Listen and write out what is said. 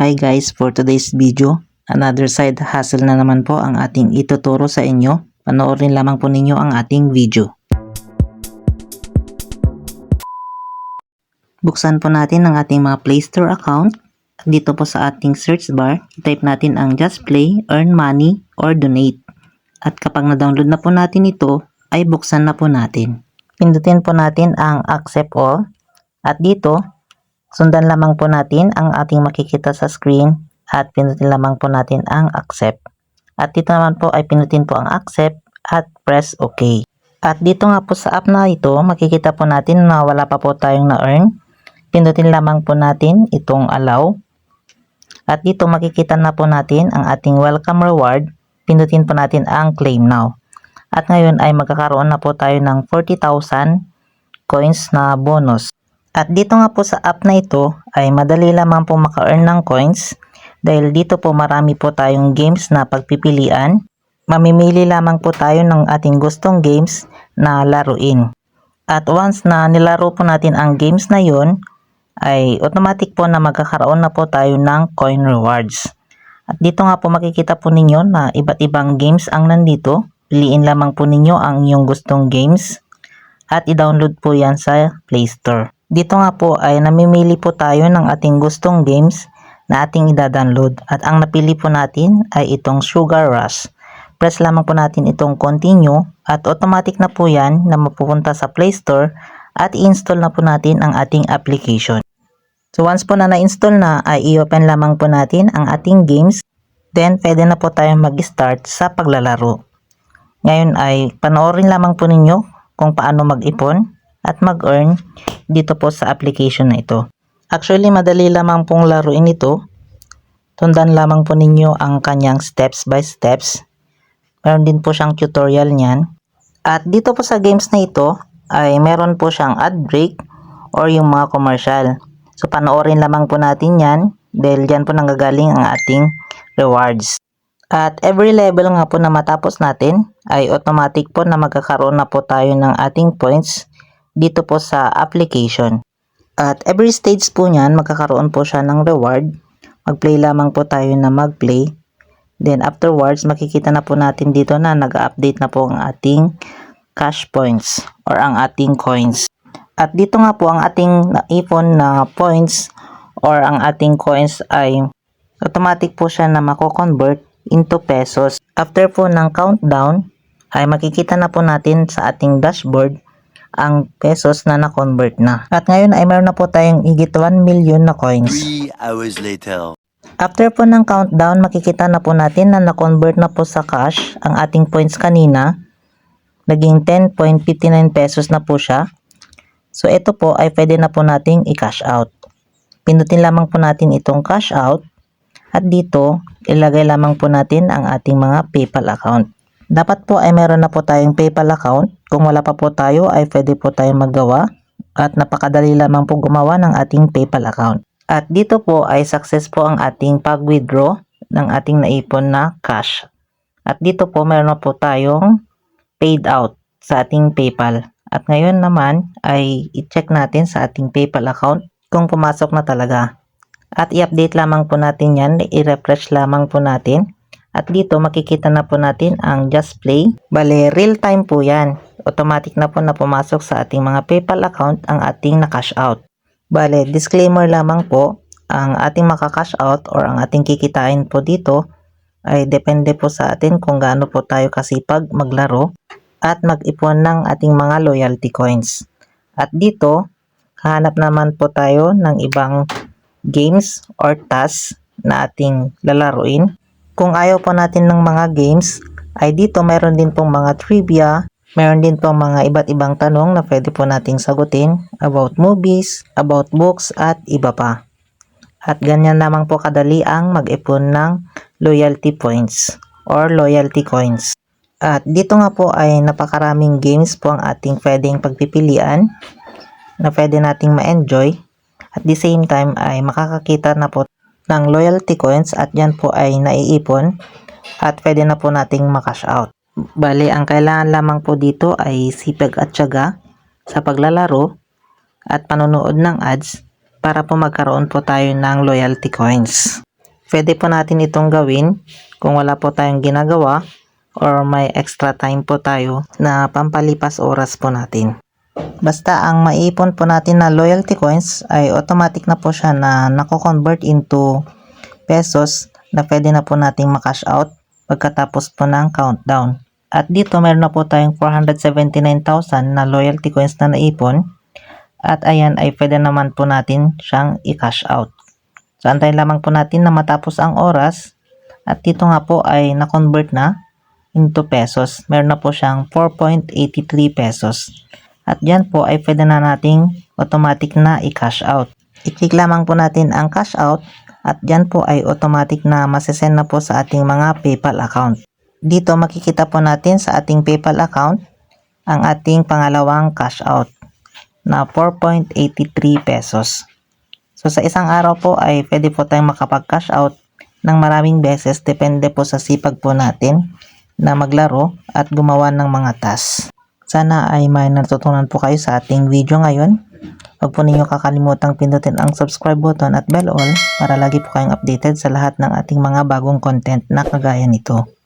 Hi guys, for today's video, another side hustle na naman po ang ating ituturo sa inyo. Panoorin lamang po ninyo ang ating video. Buksan po natin ang ating mga Play Store account. Dito po sa ating search bar, type natin ang Just Play, Earn Money, or Donate. At kapag na-download na po natin ito, ay buksan na po natin. Pindutin po natin ang Accept All. At dito, sundan lamang po natin ang ating makikita sa screen at pindutin lamang po natin ang accept. At dito naman po ay pindutin po ang accept at press OK. At dito nga po sa app na ito, makikita po natin na wala pa po tayong na-earn. Pindutin lamang po natin itong allow. At dito makikita na po natin ang ating welcome reward. Pindutin po natin ang claim now. At ngayon ay magkakaroon na po tayo ng 40,000 coins na bonus. At dito nga po sa app na ito ay madali lamang po maka-earn ng coins dahil dito po marami po tayong games na pagpipilian. Mamimili lamang po tayo ng ating gustong games na laruin. At once na nilaro po natin ang games na yon, ay automatic po na magkakaroon na po tayo ng coin rewards. At dito nga po makikita po ninyo na iba't ibang games ang nandito. Piliin lamang po ninyo ang inyong gustong games at i-download po yan sa Play Store. Dito nga po ay namimili po tayo ng ating gustong games na ating i-download at ang napili po natin ay itong Sugar Rush. Press lamang po natin itong continue at automatic na po yan na mapupunta sa Play Store at i-install na po natin ang ating application. So once po na na-install na ay i-open lamang po natin ang ating games, then pwede na po tayong mag-start sa paglalaro. Ngayon ay panoorin lamang po ninyo kung paano mag-ipon at mag-earn dito po sa application na ito. Actually, madali lamang pong laruin ito. Tundan lamang po ninyo ang kanyang steps by steps. Meron din po siyang tutorial niyan. At dito po sa games na ito ay meron po siyang ad break or yung mga commercial. So panoorin lamang po natin yan dahil dyan po nanggagaling ang ating rewards. At every level nga po na matapos natin ay automatic po na magkakaroon na po tayo ng ating points dito po sa application. At every stage po niyan magkakaroon po siya ng reward. Mag-play lamang po tayo na mag-play. Then afterwards makikita na po natin dito na nag-update na po ang ating cash points or ang ating coins. At dito nga po ang ating naipon na points or ang ating coins ay automatic po siya na mako-convert into pesos. After po ng countdown ay makikita na po natin sa ating dashboard ang pesos na na-convert na. At ngayon ay meron na po tayong higit 1 million na coins. 3 hours later. After po ng countdown, makikita na po natin na na-convert na po sa cash ang ating points kanina. Naging 10.59 pesos na po siya. So ito po ay pwede na po nating i-cash out. Pindutin lamang po natin itong cash out. At dito, ilagay lamang po natin ang ating mga PayPal account. Dapat po ay meron na po tayong PayPal account. Kung wala pa po tayo ay pwede po tayong maggawa at napakadali lamang po gumawa ng ating PayPal account. At dito po ay success po ang ating pag-withdraw ng ating naipon na cash. At dito po meron na po tayong paid out sa ating PayPal. At ngayon naman ay i-check natin sa ating PayPal account kung pumasok na talaga. At i-update lamang po natin yan, i-refresh lamang po natin. At dito makikita na po natin ang Just Play. Bale, real time po yan. Automatic na po na pumasok sa ating mga PayPal account ang ating na-cash out. Bale, disclaimer lamang po, ang ating maka-cash out or ang ating kikitain po dito ay depende po sa atin kung gaano po tayo kasipag maglaro at mag-ipon ng ating mga loyalty coins. At dito, hanap naman po tayo ng ibang games or tasks na ating lalaruin. Kung ayaw po natin ng mga games, ay dito meron din pong mga trivia, meron din pong mga iba't ibang tanong na pwede po nating sagutin about movies, about books, at iba pa. At ganyan lamang po kadali ang mag-ipon ng loyalty points or loyalty coins. At dito nga po ay napakaraming games po ang ating pwedeng pagpipilian na pwede nating ma-enjoy. At the same time ay makakakita na po ng loyalty coins at yan po ay naiipon at pwede na po nating makash out. Bale, ang kailangan lamang po dito ay sipag at tiyaga sa paglalaro at panonood ng ads para po magkaroon po tayo ng loyalty coins. Pwede po natin itong gawin kung wala po tayong ginagawa or may extra time po tayo na pampalipas oras po natin. Basta ang maiipon po natin na loyalty coins ay automatic na po siya na nako-convert into pesos na pwede na po nating makash out pagkatapos po ng countdown. At dito meron na po tayong 479,000 na loyalty coins na naipon at ayan ay pwede naman po natin siyang i-cash out. So, antayin lamang po natin na matapos ang oras at dito nga po ay na-convert na into pesos. Meron na po siyang 4.83 pesos. At dyan po ay pwede na nating automatic na i-cash out. I-click lamang po natin ang cash out at dyan po ay automatic na masisend na po sa ating mga PayPal account. Dito makikita po natin sa ating PayPal account ang ating pangalawang cash out na 4.83 pesos. So sa isang araw po ay pwede po tayong makapag-cash out ng maraming beses depende po sa sipag po natin na maglaro at gumawa ng mga tasks. Sana ay may natutunan po kayo sa ating video ngayon. Huwag po ninyo kakalimutang pindutin ang subscribe button at bell all para lagi po kayong updated sa lahat ng ating mga bagong content na kagaya nito.